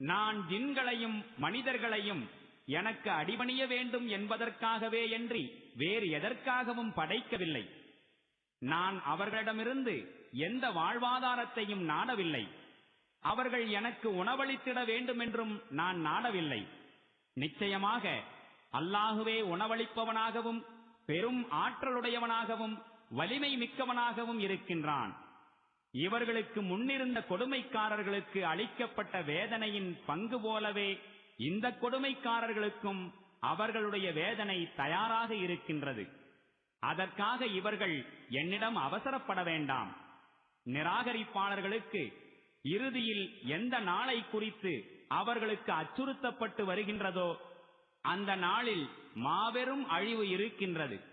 நான் ஜின்களையும் மனிதர்களையும் எனக்கு அடிபணிய வேண்டும் என்பதற்காகவே அன்றி வேறு எதற்காகவும் படைக்கவில்லை. நான் அவர்களிடமிருந்து எந்த வாழ்வாதாரத்தையும் நாடவில்லை. அவர்கள் எனக்கு உணவளித்திட வேண்டுமென்றும் நான் நாடவில்லை. நிச்சயமாக அல்லாஹுவே உணவளிப்பவனாகவும் பெரும் ஆற்றலுடையவனாகவும் வலிமை மிக்கவனாகவும் இருக்கின்றான். இவர்களுக்கு முன்னிருந்த கொடுமைக்காரர்களுக்கு அளிக்கப்பட்ட வேதனையின் பங்கு போலவே இந்த கொடுமைக்காரர்களுக்கும் அவர்களுடைய வேதனை தயாராக இருக்கின்றது. அதற்காக இவர்கள் என்னிடம் அவசரப்பட வேண்டாம். நிராகரிப்பாளர்களுக்கு இறுதியில் எந்த நாளை குறித்து அவர்களுக்கு அச்சுறுத்தப்பட்டு வருகின்றதோ அந்த நாளில் மாபெரும் அழிவு இருக்கின்றது.